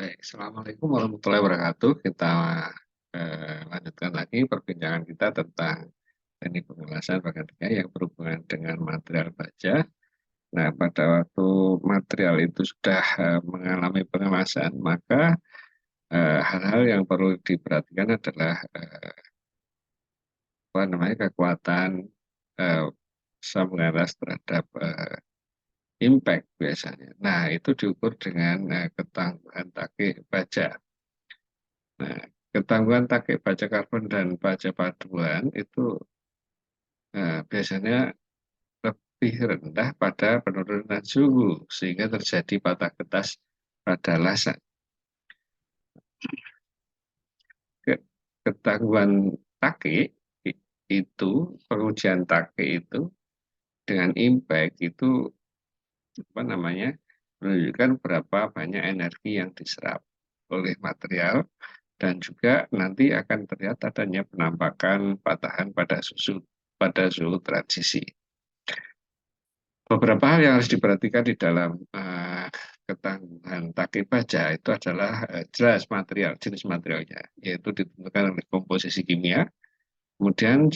Baik, Assalamualaikum warahmatullahi wabarakatuh. Kita lanjutkan lagi perbincangan kita tentang teknik pengelasan bahan kimia yang berhubungan dengan material baja. Nah, pada waktu material itu sudah mengalami pengelasan, maka hal-hal yang perlu diperhatikan adalah apa namanya kekuatan eh, sambungan ras terhadap impact biasanya. Nah, itu diukur dengan ketangguhan takik baja. Nah, ketangguhan takik baja karbon dan baja paduan itu biasanya lebih rendah pada penurunan suhu sehingga terjadi patah getas pada lasan. Ketangguhan takik itu pengujian takik itu dengan impact itu apa namanya menunjukkan berapa banyak energi yang diserap oleh material dan juga nanti akan terlihat adanya penampakan patahan pada suhu transisi. Beberapa hal yang harus diperhatikan di dalam ketangguhan takik baja itu adalah jelas material, jenis materialnya, yaitu ditentukan oleh komposisi kimia, kemudian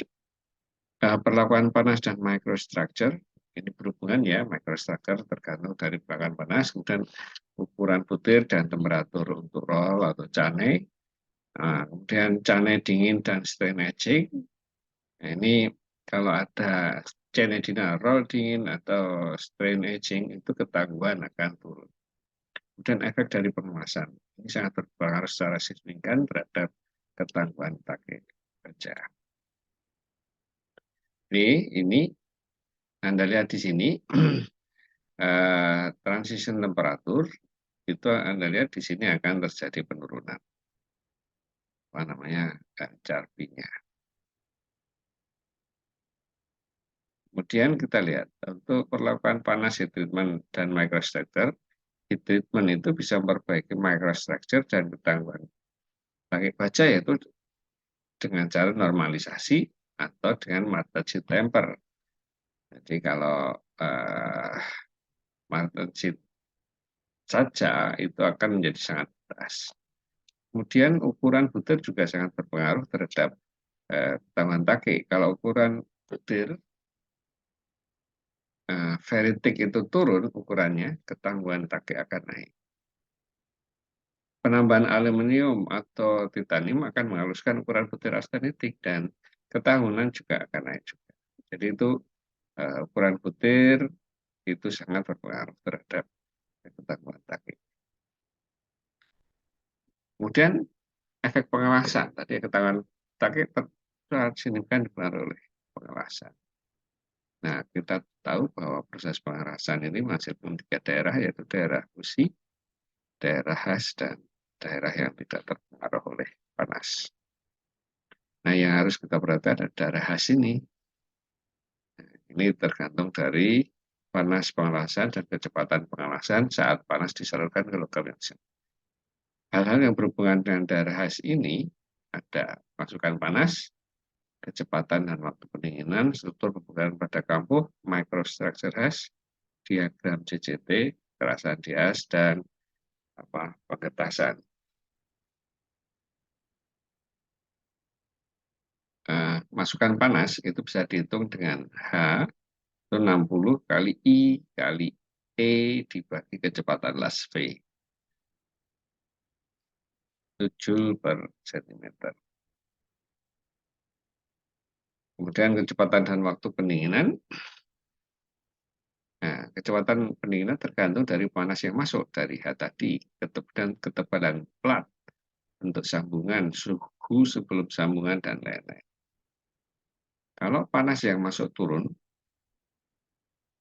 perlakuan panas dan microstructure, ini berhubungan ya, microstructure tergantung dari perlakuan panas, kemudian ukuran butir dan temperatur untuk roll atau cane, kemudian cane dingin dan strain etching. Nah, ini kalau ada cane dingin, roll dingin atau strain etching itu ketangguhan akan turun. Kemudian efek dari pengemasan ini sangat berpengaruh secara signifikan terhadap ketangguhan takik baja. Ini Anda lihat di sini transition temperatur itu Anda lihat di sini akan terjadi penurunan apa namanya Charpy-nya. Kemudian kita lihat untuk perlakuan panas heat treatment dan microstructure, heat treatment itu bisa memperbaiki microstructure dan ketangguhan takik baja yaitu dengan cara normalisasi atau dengan multi temper. Jadi kalau multi saja itu akan menjadi sangat keras. Kemudian ukuran butir juga sangat berpengaruh terhadap ketangguhan takik. Kalau ukuran butir very thick itu turun ukurannya, ketangguhan takik akan naik. Penambahan aluminium atau titanium akan menghaluskan ukuran butir austenitik dan ketahanan juga akan naik juga. Jadi itu ukuran butir itu sangat berpengaruh terhadap ketangguhan takik. Kemudian efek pengawasan, tadi ketangguhan takik sangat signifikan dipengaruhi oleh pengawasan. Nah, kita tahu bahwa proses pengerasan ini menghasilkan 3 daerah, yaitu daerah fusi, daerah khas, dan daerah yang tidak terpengaruh oleh panas. Nah, yang harus kita perhatikan adalah daerah khas ini. Ini tergantung dari panas pengelasan dan kecepatan pengelasan saat panas disalurkan ke logam yang sama. Hal-hal yang berhubungan dengan daerah khas ini ada masukan panas, kecepatan dan waktu pendinginan, struktur pembukaan pada kampuh, microstructure hash, diagram CCT, kekerasan di hash, dan pengetasan. Masukan panas itu bisa dihitung dengan H itu 60 kali I kali E dibagi kecepatan las V. 7 per cm. Kemudian kecepatan dan waktu pendinginan. Nah, kecepatan pendinginan tergantung dari panas yang masuk dari H tadi, dan ketebalan plat, bentuk sambungan, suhu sebelum sambungan, dan lain-lain. Kalau panas yang masuk turun,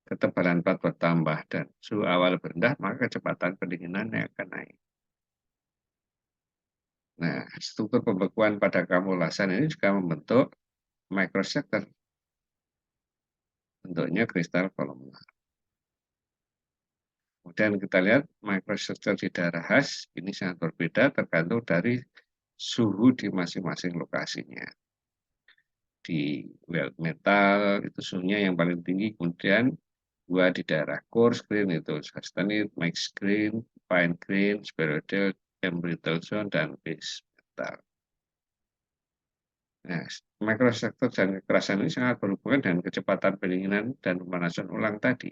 ketebalan plat bertambah dan suhu awal rendah, maka kecepatan pendinginannya akan naik. Nah, struktur pembekuan pada kamulasan ini juga membentuk microstructure. Bentuknya kristal kolomnar. Kemudian kita lihat microstructure di daerah khas, ini sangat berbeda tergantung dari suhu di masing-masing lokasinya. Di weld metal itu suhunya yang paling tinggi, kemudian di daerah coarse grain itu sustained, mixed grain, fine grain, spheroidal, embrittle zone, dan base metal. Nah, microstructure dan kekerasan ini sangat berhubungan dengan kecepatan pendinginan dan pemanasan ulang tadi.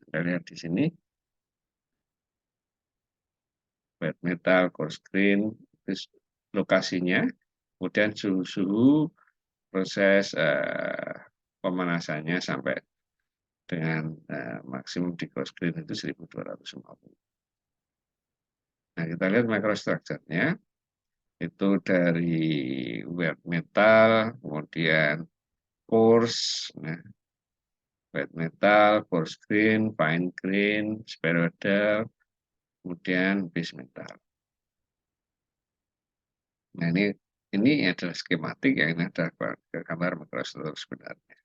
Kita lihat di sini, wet metal, coarse grain, lokasinya, kemudian suhu proses pemanasannya sampai dengan maksimum di coarse grain itu 1250. Nah, kita lihat microstructure-nya itu dari wet metal, kemudian coarse, nah, wet metal, coarse grain, fine grain, spheroidal, kemudian base metal. Nah, ini adalah skematik, ya, ini adalah gambar microstructure sebenarnya.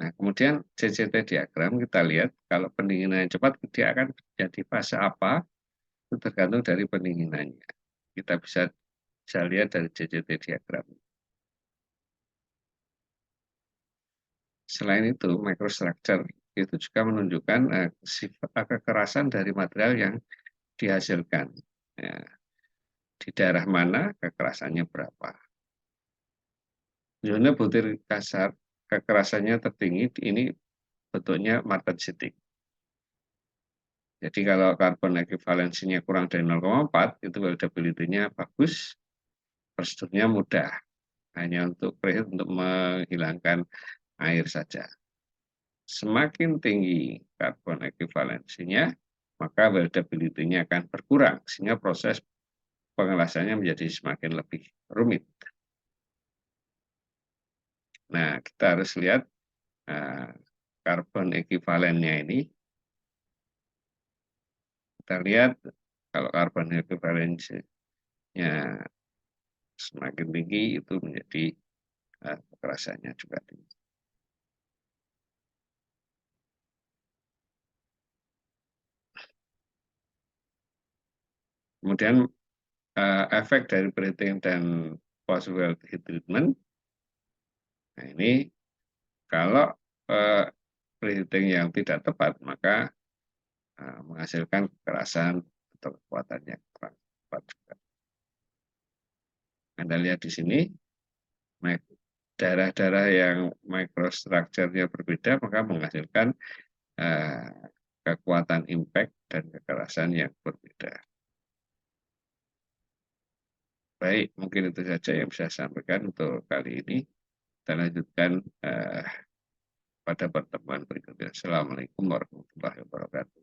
Nah, kemudian CCT diagram kita lihat kalau pendinginan cepat dia akan jadi fase apa, itu tergantung dari pendinginannya. Kita bisa lihat dari CCT diagram. Selain itu, microstructure itu juga menunjukkan sifat kekerasan dari material yang dihasilkan. Ya, di daerah mana kekerasannya berapa. Zona butir kasar kekerasannya tertinggi ini bentuknya martensitic. Jadi kalau karbon ekivalensinya kurang dari 0,4 itu weldability-nya bagus, prosedurnya mudah, hanya untuk preheat untuk menghilangkan air saja. Semakin tinggi karbon ekivalensinya, maka weldability-nya akan berkurang, sehingga proses pengelasannya menjadi semakin lebih rumit. Nah, kita harus lihat karbon ekivalennya ini. Kita lihat kalau karbon ekivalensinya semakin tinggi, itu menjadi kekerasannya juga tinggi. Kemudian efek dari preheating dan post-weld heat treatment. Nah, ini kalau preheating yang tidak tepat, maka menghasilkan kekerasan atau kekuatan yang kurang tepat juga. Anda lihat di sini, daerah-daerah yang microstructure-nya berbeda, maka menghasilkan kekuatan impact dan kekerasan yang berbeda. Baik, mungkin itu saja yang bisa saya sampaikan untuk kali ini. Kita lanjutkan pada pertemuan berikutnya. Assalamualaikum warahmatullahi wabarakatuh.